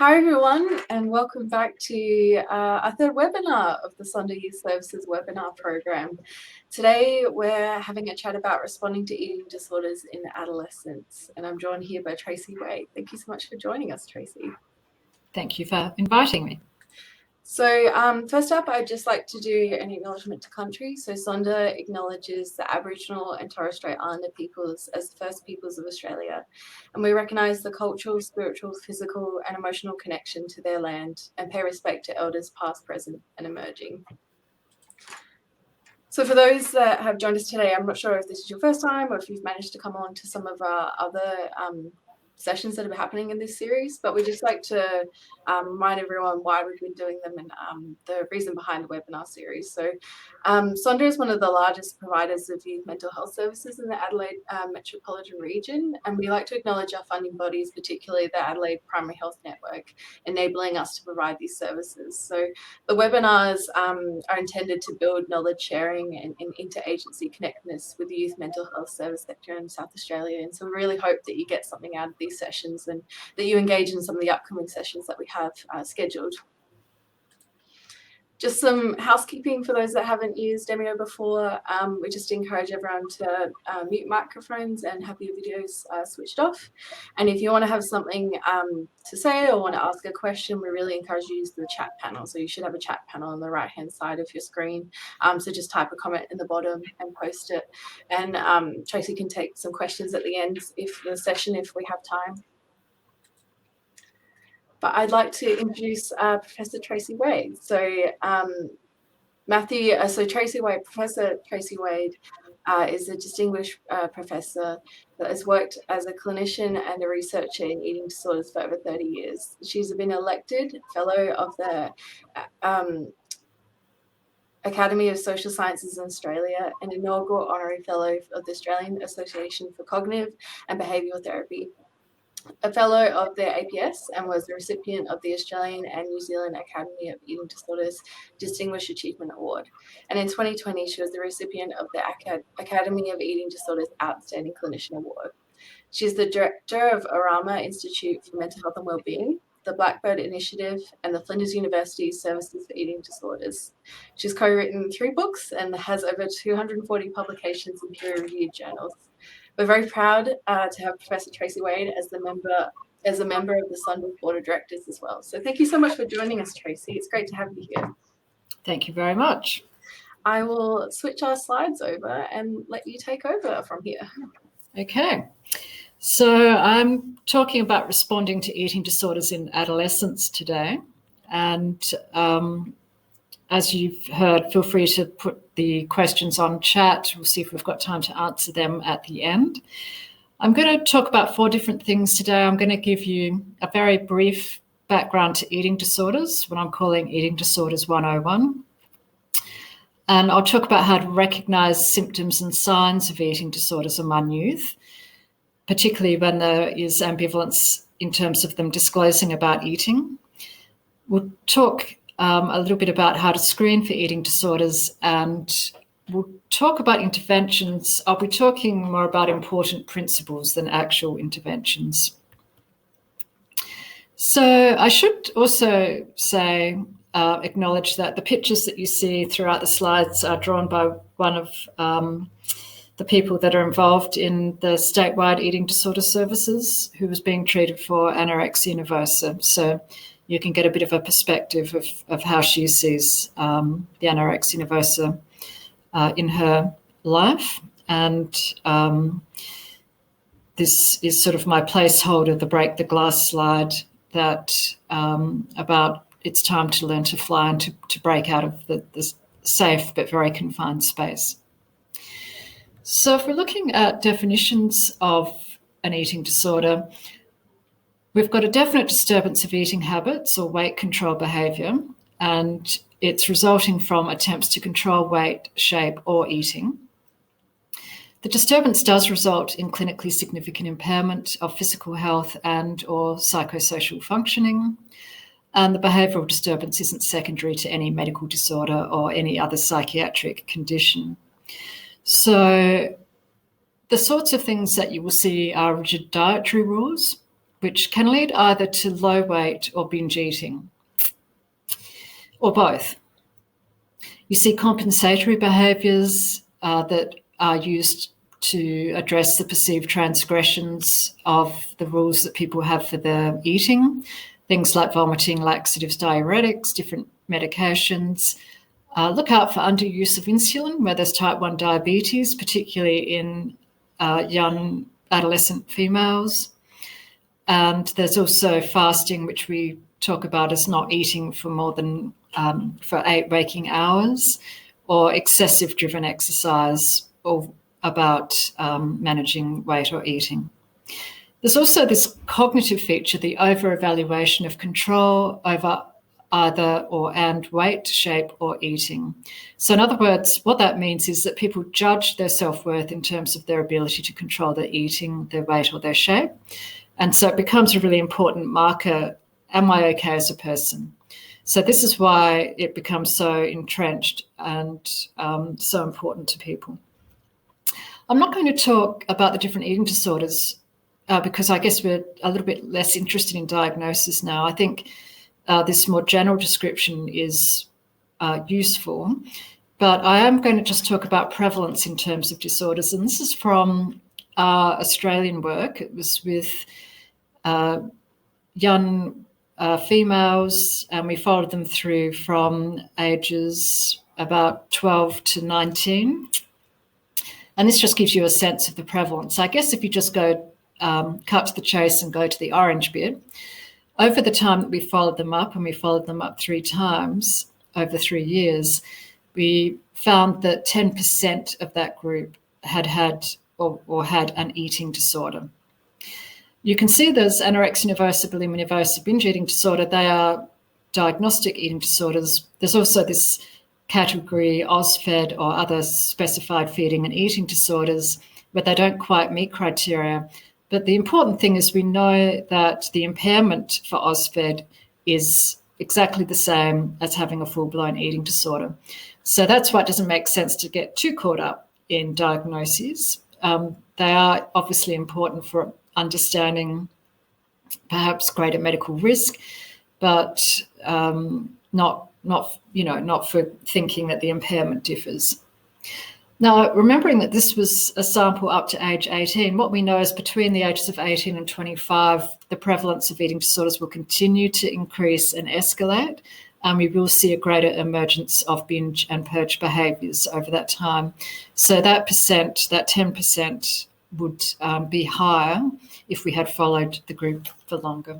Hi everyone, and welcome back to our third webinar of the Sonder Youth Services webinar program. Today we're having a chat about responding to eating disorders in adolescents, and I'm joined here by Tracey Wade. Thank you so much for joining us, Tracey. Thank you for inviting me. So first up, I'd just like to do an acknowledgement to country. So Sonder acknowledges the Aboriginal and Torres Strait Islander peoples as the first peoples of Australia. And we recognise the cultural, spiritual, physical and emotional connection to their land and pay respect to elders past, present and emerging. So for those that have joined us today, I'm not sure if this is your first time or if you've managed to come along to some of our other sessions that are happening in this series, but we just like to remind everyone why we've been doing them and the reason behind the webinar series. So Sonder is one of the largest providers of youth mental health services in the Adelaide metropolitan region, and we like to acknowledge our funding bodies, particularly the Adelaide Primary Health Network, enabling us to provide these services. So the webinars are intended to build knowledge sharing and interagency connectedness with the youth mental health service sector in South Australia, and so we really hope that you get something out of these sessions and that you engage in some of the upcoming sessions that we have scheduled. Just some housekeeping for those that haven't used Demio before. We just encourage everyone to mute microphones and have your videos switched off. And if you want to have something to say or want to ask a question, we really encourage you to use the chat panel. So you should have a chat panel on the right-hand side of your screen. So just type a comment in the bottom and post it. And Tracey can take some questions at the end if we have time. But I'd like to introduce Professor Tracey Wade. So Professor Tracey Wade is a distinguished professor that has worked as a clinician and a researcher in eating disorders for over 30 years. She's been elected Fellow of the Academy of Social Sciences in Australia, an inaugural Honorary Fellow of the Australian Association for Cognitive and Behavioural Therapy, a Fellow of the APS, and was the recipient of the Australian and New Zealand Academy of Eating Disorders Distinguished Achievement Award. And in 2020, she was the recipient of the Academy of Eating Disorders Outstanding Clinician Award. She's the director of Arama Institute for Mental Health and Wellbeing, the Blackbird Initiative, and the Flinders University Services for Eating Disorders. She's co-written 3 books and has over 240 publications in peer-reviewed journals. We're very proud to have Professor Tracey Wade as a member of the Sonder Board of Directors as well. So thank you so much for joining us, Tracey. It's great to have you here. Thank you very much. I will switch our slides over and let you take over from here. Okay. So I'm talking about responding to eating disorders in adolescents today. And as you've heard, feel free to put the questions on chat. We'll see if we've got time to answer them at the end. I'm going to talk about 4 different things today. I'm going to give you a very brief background to eating disorders, what I'm calling Eating Disorders 101. And I'll talk about how to recognise symptoms and signs of eating disorders among youth, particularly when there is ambivalence in terms of them disclosing about eating. We'll talk a little bit about how to screen for eating disorders, and we'll talk about interventions. I'll be talking more about important principles than actual interventions. So I should also say, acknowledge that the pictures that you see throughout the slides are drawn by one of the people that are involved in the statewide eating disorder services who was being treated for anorexia nervosa. So you can get a bit of a perspective of how she sees the anorexia nervosa in her life. And this is sort of my placeholder, the break the glass slide, that about it's time to learn to fly and to break out of the safe but very confined space. So if we're looking at definitions of an eating disorder, we've got a definite disturbance of eating habits or weight control behaviour, and it's resulting from attempts to control weight, shape or eating. The disturbance does result in clinically significant impairment of physical health and or psychosocial functioning, and the behavioural disturbance isn't secondary to any medical disorder or any other psychiatric condition. So the sorts of things that you will see are rigid dietary rules, which can lead either to low weight or binge eating, or both. You see compensatory behaviours that are used to address the perceived transgressions of the rules that people have for their eating, things like vomiting, laxatives, diuretics, different medications. Look out for underuse of insulin, where there's type 1 diabetes, particularly in young adolescent females. And there's also fasting, which we talk about as not eating for more than for 8 waking hours, or excessive driven exercise, or about managing weight or eating. There's also this cognitive feature, the over-evaluation of control over either or and weight, shape, or eating. So in other words, what that means is that people judge their self-worth in terms of their ability to control their eating, their weight, or their shape. And so it becomes a really important marker, am I okay as a person? So this is why it becomes so entrenched and so important to people. I'm not going to talk about the different eating disorders because I guess we're a little bit less interested in diagnosis now. I think this more general description is useful, but I am going to just talk about prevalence in terms of disorders. And this is from Australian work. It was with young females, and we followed them through from ages about 12 to 19. And this just gives you a sense of the prevalence. I guess if you just go cut to the chase and go to the orange bit, over the time that we followed them up, and we followed them up 3 times over 3 years, we found that 10% of that group had or had an eating disorder. You can see there's anorexia nervosa, bulimia nervosa, binge eating disorder. They are diagnostic eating disorders. There's also this category, OSFED, or other specified feeding and eating disorders, where they don't quite meet criteria. But the important thing is we know that the impairment for OSFED is exactly the same as having a full-blown eating disorder. So that's why it doesn't make sense to get too caught up in diagnoses. They are obviously important for understanding perhaps greater medical risk, but not for thinking that the impairment differs. Now, remembering that this was a sample up to age 18, what we know is between the ages of 18 and 25, the prevalence of eating disorders will continue to increase and escalate, and we will see a greater emergence of binge and purge behaviours over that time. So that 10%, would be higher if we had followed the group for longer.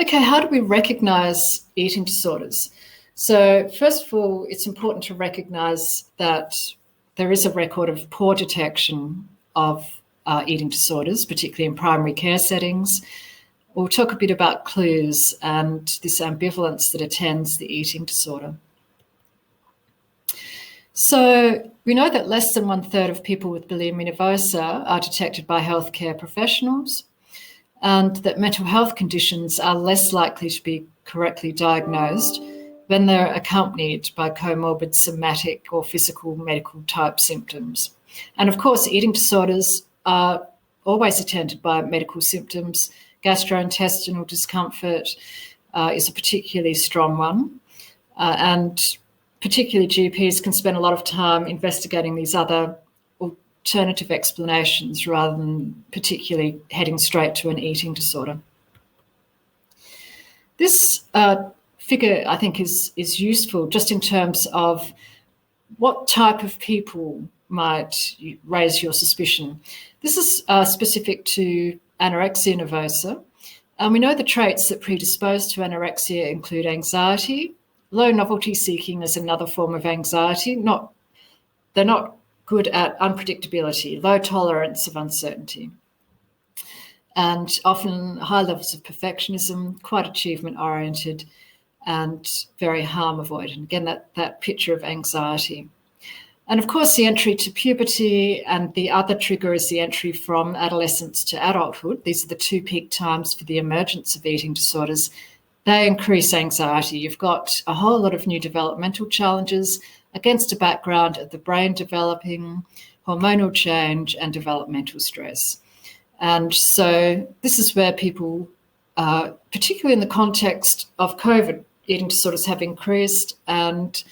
Okay, how do we recognise eating disorders? So first of all, it's important to recognise that there is a record of poor detection of eating disorders, particularly in primary care settings. We'll talk a bit about clues and this ambivalence that attends the eating disorder. So we know that less than 1/3 of people with bulimia nervosa are detected by healthcare professionals, and that mental health conditions are less likely to be correctly diagnosed when they're accompanied by comorbid somatic or physical medical type symptoms. And of course, eating disorders are always attended by medical symptoms. Gastrointestinal discomfort is a particularly strong one, and particularly GPs can spend a lot of time investigating these other alternative explanations rather than particularly heading straight to an eating disorder. This figure, I think, is useful just in terms of what type of people might raise your suspicion. This is specific to anorexia nervosa, and we know the traits that predispose to anorexia include anxiety. Low novelty seeking is another form of anxiety. They're not good at unpredictability, low tolerance of uncertainty, and often high levels of perfectionism, quite achievement-oriented, and very harm avoidant. Again, that picture of anxiety. And of course, the entry to puberty, and the other trigger is the entry from adolescence to adulthood. These are the 2 peak times for the emergence of eating disorders. They increase anxiety. You've got a whole lot of new developmental challenges against a background of the brain developing, hormonal change, and developmental stress. And so this is where people, particularly in the context of COVID, eating disorders have increased. And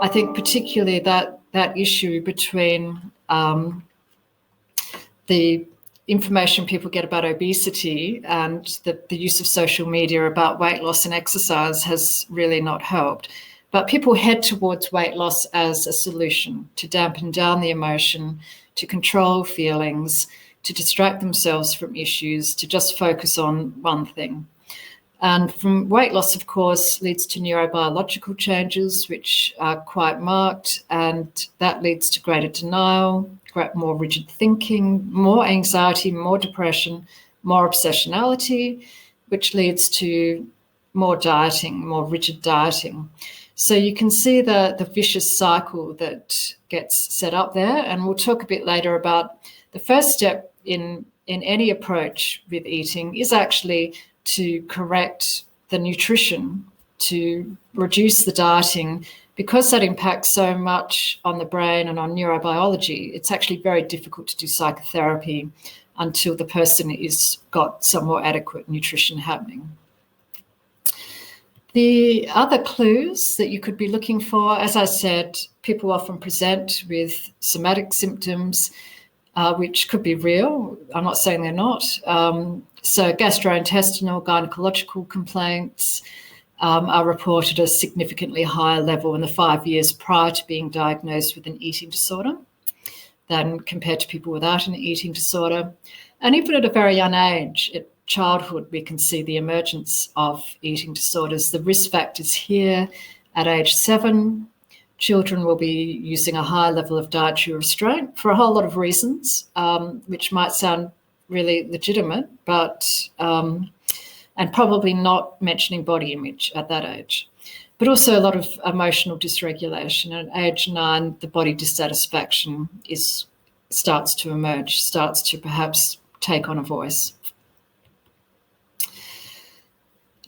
I think particularly that issue between the information people get about obesity and the use of social media about weight loss and exercise has really not helped. But people head towards weight loss as a solution to dampen down the emotion, to control feelings, to distract themselves from issues, to just focus on one thing. And from weight loss, of course, leads to neurobiological changes, which are quite marked, and that leads to greater denial, more rigid thinking, more anxiety, more depression, more obsessionality, which leads to more dieting, more rigid dieting. So you can see the vicious cycle that gets set up there. And we'll talk a bit later about the first step in any approach with eating is actually to correct the nutrition, to reduce the dieting, because that impacts so much on the brain and on neurobiology. It's actually very difficult to do psychotherapy until the person is got some more adequate nutrition happening. The other clues that you could be looking for, as I said, people often present with somatic symptoms, which could be real. I'm not saying they're not. So gastrointestinal, gynecological complaints are reported at a significantly higher level in the 5 years prior to being diagnosed with an eating disorder than compared to people without an eating disorder. And even at a very young age, at childhood, we can see the emergence of eating disorders. The risk factors here at age 7, children will be using a high level of dietary restraint for a whole lot of reasons, which might sound really legitimate, but and probably not mentioning body image at that age. But also a lot of emotional dysregulation. At age 9, the body dissatisfaction starts to emerge, starts to perhaps take on a voice.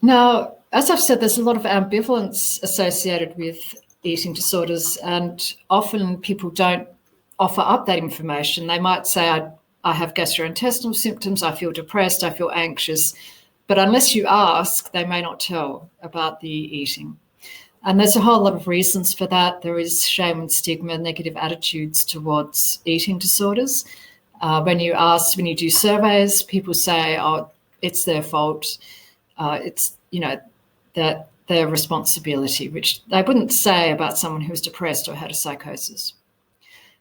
Now, as I've said, there's a lot of ambivalence associated with eating disorders, and often people don't offer up that information. They might say, I have gastrointestinal symptoms, I feel depressed, I feel anxious, but unless you ask, they may not tell about the eating. And there's a whole lot of reasons for that. There is shame and stigma, negative attitudes towards eating disorders. When you do surveys, people say, oh, it's their fault. It's, that their responsibility, which they wouldn't say about someone who's depressed or had a psychosis.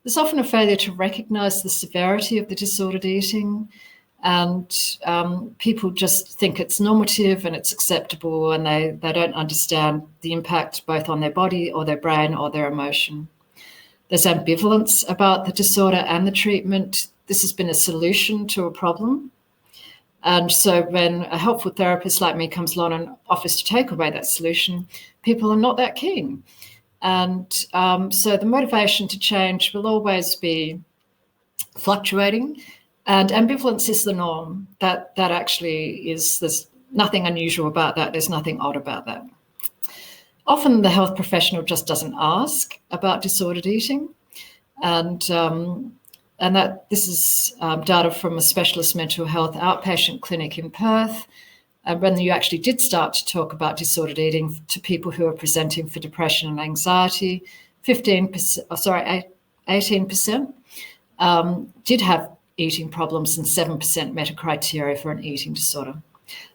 There's often a failure to recognise the severity of the disordered eating, and people just think it's normative and it's acceptable, and they don't understand the impact both on their body or their brain or their emotion. There's ambivalence about the disorder and the treatment. This has been a solution to a problem. And so when a helpful therapist like me comes along and offers to take away that solution, people are not that keen. And so the motivation to change will always be fluctuating, and ambivalence is the norm. That actually is, there's nothing unusual about that. There's nothing odd about that. Often the health professional just doesn't ask about disordered eating, and that this is data from a specialist mental health outpatient clinic in Perth. And when you actually did start to talk about disordered eating to people who are presenting for depression and anxiety, 18% did have eating problems, and 7% met a criteria for an eating disorder.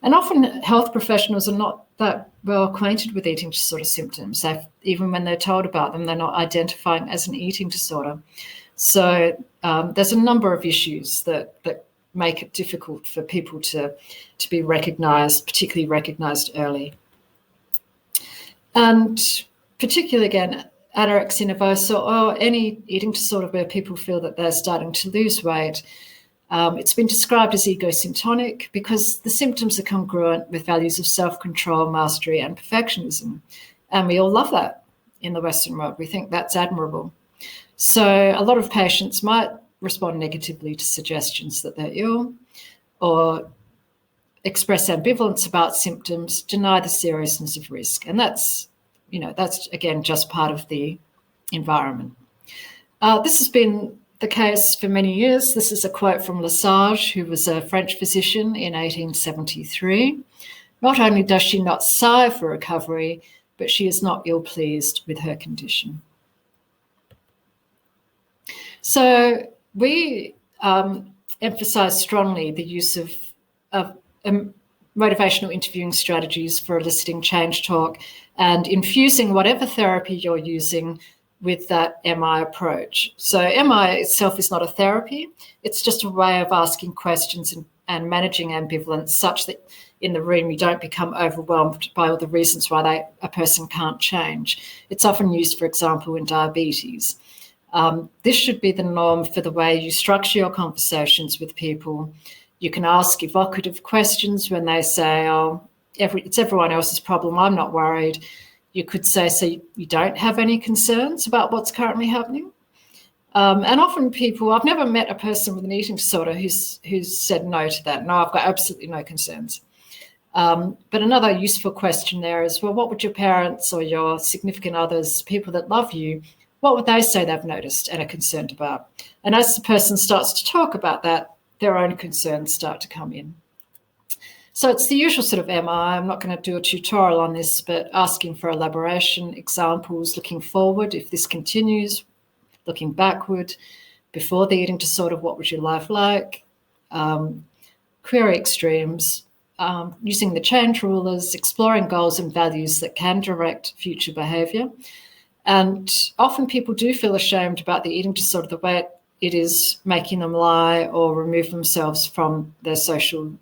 And often health professionals are not that well acquainted with eating disorder symptoms. Even when they're told about them, they're not identifying as an eating disorder. So there's a number of issues that make it difficult for people to be recognised, particularly recognised early. And particularly, again, anorexia nervosa or any eating disorder where people feel that they're starting to lose weight, it's been described as egosymptotic because the symptoms are congruent with values of self-control, mastery, and perfectionism. And we all love that in the Western world. We think that's admirable. So a lot of patients might respond negatively to suggestions that they're ill, or express ambivalence about symptoms, deny the seriousness of risk. And that's again, just part of the environment. This has been the case for many years. This is a quote from Lesage, who was a French physician in 1873. Not only does she not sigh for recovery, but she is not ill-pleased with her condition. So we emphasise strongly the use of motivational interviewing strategies for eliciting change talk and infusing whatever therapy you're using with that MI approach. So MI itself is not a therapy. It's just a way of asking questions and managing ambivalence such that in the room you don't become overwhelmed by all the reasons why a person can't change. It's often used, for example, in diabetes. This should be the norm for the way you structure your conversations with people. You can ask evocative questions when they say, oh, it's everyone else's problem, I'm not worried. You could say, so you don't have any concerns about what's currently happening? And often people, I've never met a person with an eating disorder who's said no to that. No, I've got absolutely no concerns. But another useful question there is, well, what would your parents or your significant others, people that love you, what would they say they've noticed and are concerned about? And as the person starts to talk about that, their own concerns start to come in. So it's the usual sort of MI. I'm not going to do a tutorial on this, but asking for elaboration, examples, looking forward if this continues, looking backward, before the eating disorder, what was your life like? Query extremes, using the change rulers, exploring goals and values that can direct future behaviour. And often people do feel ashamed about the eating disorder, the way it is making them lie or remove themselves from their social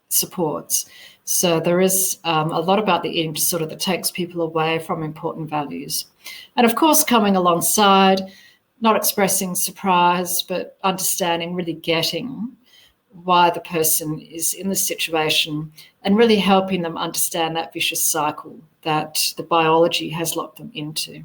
supports. So there is a lot about the eating disorder that takes people away from important values. And of course, coming alongside, not expressing surprise, but understanding, really getting why the person is in the situation and really helping them understand that vicious cycle that the biology has locked them into.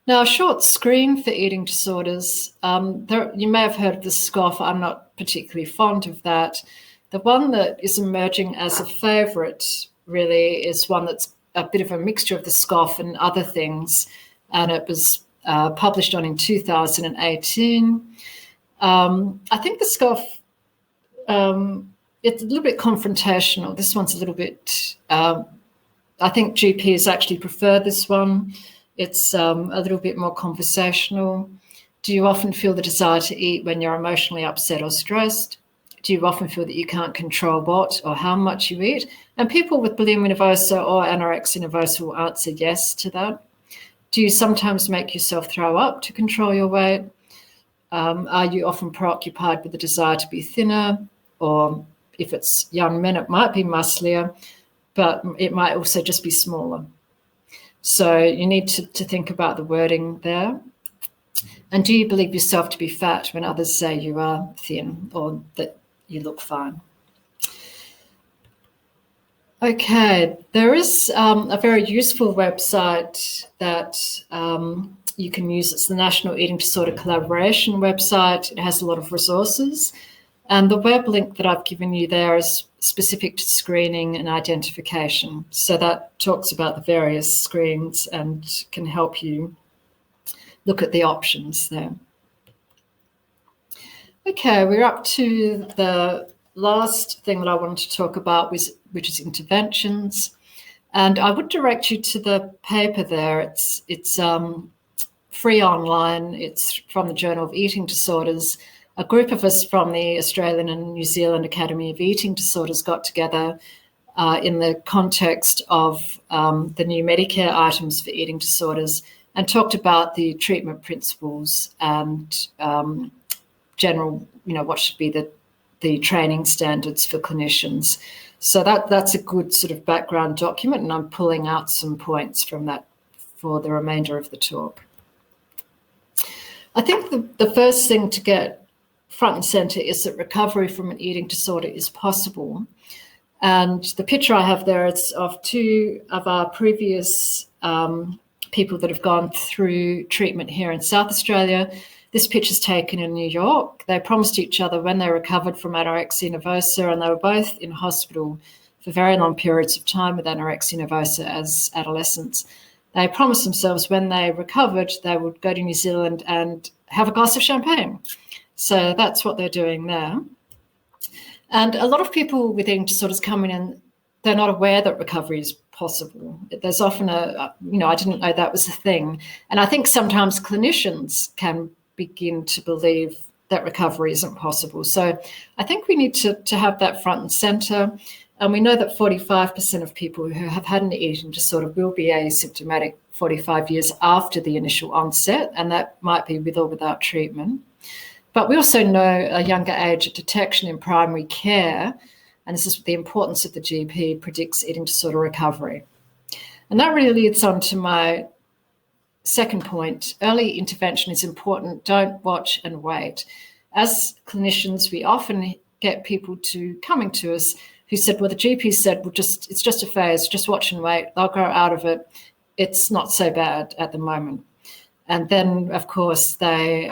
Now, a short screen for eating disorders. You may have heard of the SCOFF. I'm not particularly fond of that. The one that is emerging as a favourite really is one that's a bit of a mixture of the SCOFF and other things, and it was published on in 2018. I think the SCOFF, it's a little bit confrontational. This one's a little bit, I think GPs actually prefer this one. It's a little bit more conversational. Do you often feel the desire to eat when you're emotionally upset or stressed? Do you often feel that you can't control what or how much you eat? And people with bulimia nervosa or anorexia nervosa will answer yes to that. Do you sometimes make yourself throw up to control your weight? Are you often preoccupied with the desire to be thinner? Or if it's young men, it might be musclier, but it might also just be smaller. So you need to think about the wording there. And do you believe yourself to be fat when others say you are thin or that you look fine? Okay, there is a very useful website that you can use. It's the National Eating Disorder Collaboration website. It has a lot of resources. And the web link that I've given you there is specific to screening and identification. So that talks about the various screens and can help you look at the options there. Okay, we're up to the last thing that I wanted to talk about, which is interventions. And I would direct you to the paper there. It's free online. It's from the Journal of Eating Disorders. A group of us from the Australian and New Zealand Academy of Eating Disorders got together in the context of the new Medicare items for eating disorders and talked about the treatment principles and general, what should be the training standards for clinicians. So that's a good sort of background document, and I'm pulling out some points from that for the remainder of the talk. I think the first thing to get front and centre is that recovery from an eating disorder is possible. And the picture I have there is of two of our previous people that have gone through treatment here in South Australia. This picture's taken in New York. They promised each other when they recovered from anorexia nervosa, and they were both in hospital for very long periods of time with anorexia nervosa as adolescents. they promised themselves when they recovered, they would go to New Zealand and have a glass of champagne. So that's what they're doing there. And a lot of people with eating disorders come in and they're not aware that recovery is possible. There's often I didn't know that was a thing. And I think sometimes clinicians can begin to believe that recovery isn't possible. So I think we need to have that front and centre. And we know that 45% of people who have had an eating disorder will be asymptomatic 45 years after the initial onset, and that might be with or without treatment. But we also know a younger age of detection in primary care, and this is the importance of the GP, predicts eating disorder recovery. And that really leads on to my second point. Early intervention is important. Don't watch and wait. As clinicians, we often get people coming to us who said, well, the GP said, well, it's just a phase, just watch and wait. They'll grow out of it. It's not so bad at the moment. And then, of course, they,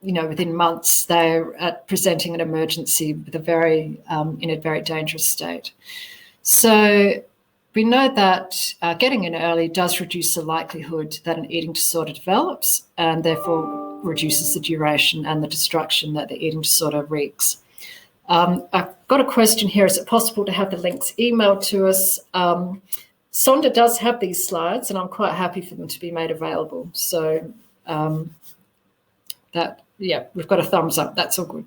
within months, they're presenting an emergency with in a very dangerous state. So we know that getting in early does reduce the likelihood that an eating disorder develops, and therefore reduces the duration and the destruction that the eating disorder wreaks. I've got a question here. Is it possible to have the links emailed to us? Sonder does have these slides, and I'm quite happy for them to be made available. So we've got a thumbs up. That's all good.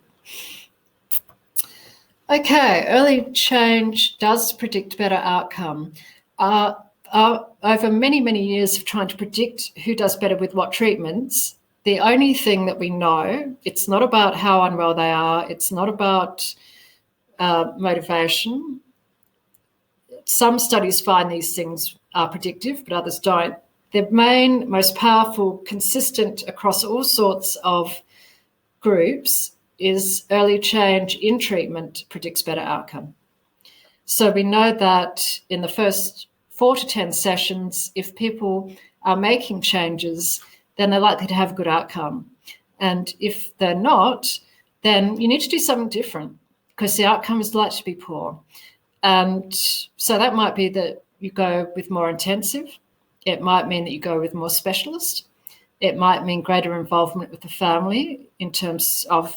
Okay, early change does predict better outcome. Over many, many years of trying to predict who does better with what treatments, the only thing that we know, it's not about how unwell they are, it's not about motivation. Some studies find these things are predictive, but others don't. The main, most powerful, consistent across all sorts of groups is early change in treatment predicts better outcome. So we know that in the first 4 to 10 sessions, if people are making changes, then they're likely to have a good outcome. And if they're not, then you need to do something different because the outcome is likely to be poor. And so that might be that you go with more intensive. It might mean that you go with more specialist. It might mean greater involvement with the family in terms of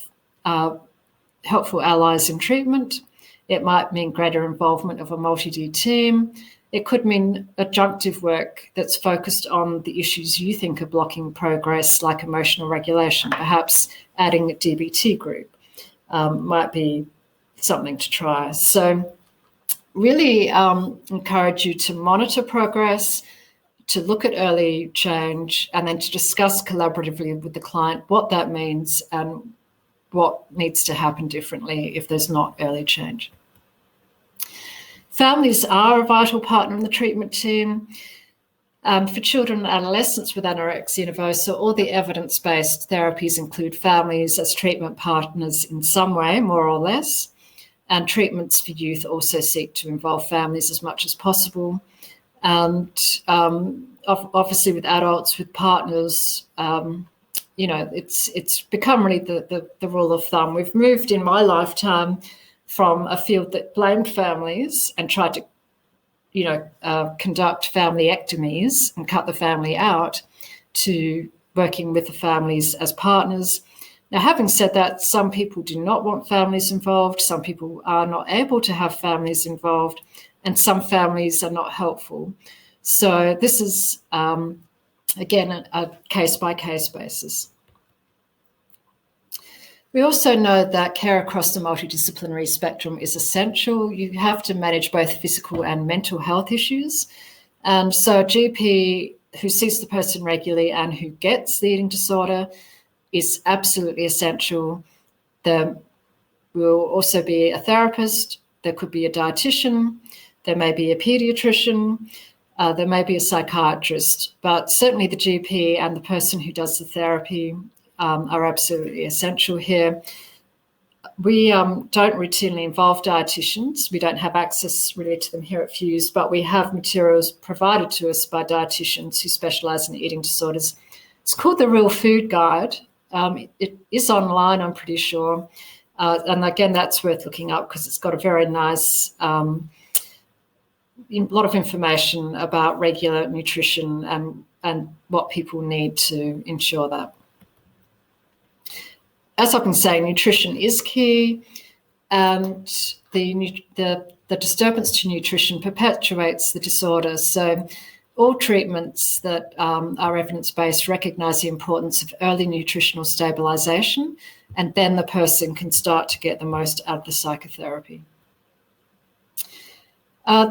helpful allies in treatment. It might mean greater involvement of a multi-D team. It could mean adjunctive work that's focused on the issues you think are blocking progress, like emotional regulation. Perhaps adding a DBT group might be something to try. So really encourage you to monitor progress, to look at early change, and then to discuss collaboratively with the client what that means and what needs to happen differently if there's not early change. Families are a vital partner in the treatment team. For children and adolescents with anorexia nervosa, all the evidence-based therapies include families as treatment partners in some way, more or less, and treatments for youth also seek to involve families as much as possible. And obviously with adults, with partners, it's become really the rule of thumb. We've moved in my lifetime from a field that blamed families and tried to, conduct familyectomies and cut the family out to working with the families as partners. Now, having said that, some people do not want families involved. Some people are not able to have families involved, and some families are not helpful. So this is, again, a case-by-case basis. We also know that care across the multidisciplinary spectrum is essential. You have to manage both physical and mental health issues. And so a GP who sees the person regularly and who gets the eating disorder is absolutely essential. There will also be a therapist. There could be a dietitian. There may be a pediatrician. There may be a psychiatrist. But certainly the GP and the person who does the therapy are absolutely essential here. We don't routinely involve dietitians. We don't have access really to them here at Fuse, but we have materials provided to us by dietitians who specialise in eating disorders. It's called the Real Food Guide. It is online, I'm pretty sure. And again, that's worth looking up because it's got a very nice lot of information about regular nutrition and what people need to ensure that. As I've been saying, nutrition is key, and the disturbance to nutrition perpetuates the disorder. So all treatments that are evidence-based recognise the importance of early nutritional stabilisation, and then the person can start to get the most out of the psychotherapy.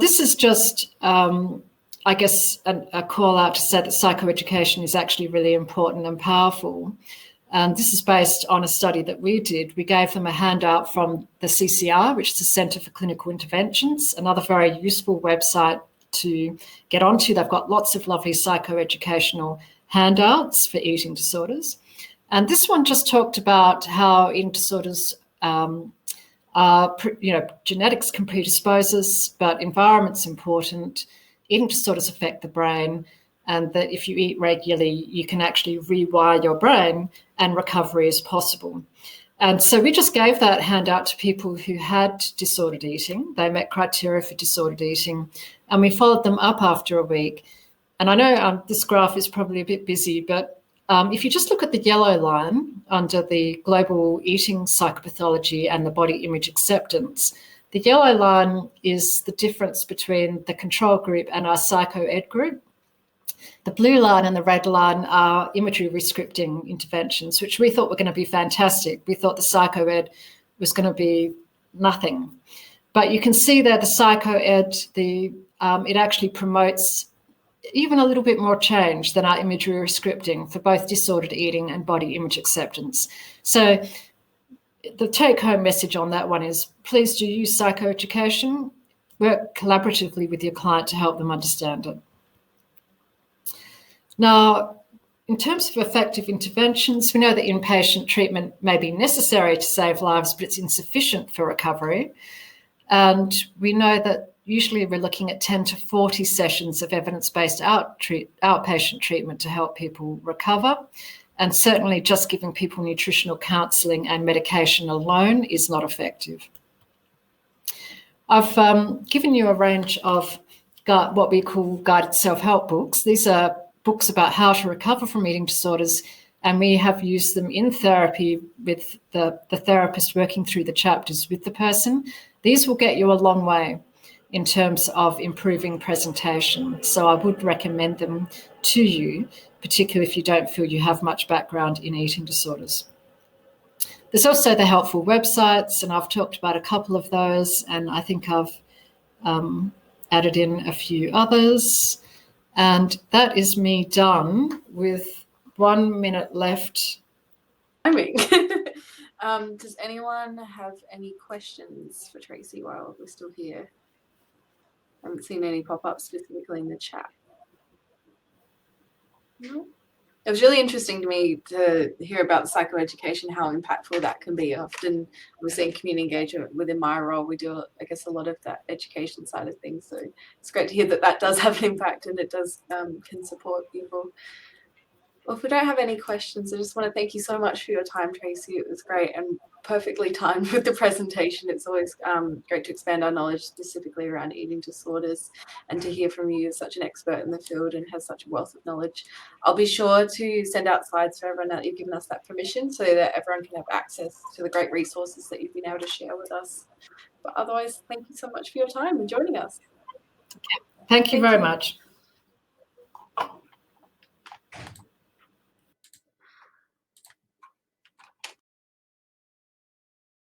This is just, I guess, a call out to say that psychoeducation is actually really important and powerful. And this is based on a study that we did. We gave them a handout from the CCR, which is the Centre for Clinical Interventions, another very useful website to get onto. They've got lots of lovely psychoeducational handouts for eating disorders. And this one just talked about how eating disorders genetics can predispose us, but environment's important. Eating disorders affect the brain, and that if you eat regularly, you can actually rewire your brain and recovery is possible. And so we just gave that handout to people who had disordered eating. They met criteria for disordered eating, and we followed them up after a week. And I know this graph is probably a bit busy, but if you just look at the yellow line under the global eating psychopathology and the body image acceptance, the yellow line is the difference between the control group and our psycho-ed group. The blue line and the red line are imagery rescripting interventions, which we thought were going to be fantastic. We thought the psycho-ed was going to be nothing. But you can see there the psycho-ed, it actually promotes even a little bit more change than our imagery rescripting for both disordered eating and body image acceptance. So the take-home message on that one is, please do use psychoeducation. Work collaboratively with your client to help them understand it. Now, in terms of effective interventions, we know that inpatient treatment may be necessary to save lives, but it's insufficient for recovery. And we know that usually we're looking at 10 to 40 sessions of evidence-based outpatient treatment to help people recover. And certainly just giving people nutritional counselling and medication alone is not effective. I've given you a range of what we call guided self-help books. These are books about how to recover from eating disorders, and we have used them in therapy with the therapist working through the chapters with the person. These will get you a long way in terms of improving presentation. So I would recommend them to you, particularly if you don't feel you have much background in eating disorders. There's also the helpful websites, and I've talked about a couple of those, and I think I've added in a few others. And that is me done with 1 minute left. Does anyone have any questions for Tracey while we're still here? I haven't seen any pop up specifically in the chat. No? It was really interesting to me to hear about psychoeducation, how impactful that can be. Often we're seeing community engagement within my role. We do, I guess, a lot of that education side of things. So it's great to hear that that does have an impact and it does can support people. Well, if we don't have any questions, I just want to thank you so much for your time, Tracey. It was great and perfectly timed with the presentation. It's always great to expand our knowledge specifically around eating disorders, and to hear from you as such an expert in the field and has such a wealth of knowledge. I'll be sure to send out slides for everyone that you've given us that permission, so that everyone can have access to the great resources that you've been able to share with us. But otherwise, thank you so much for your time and joining us. Thank you very much.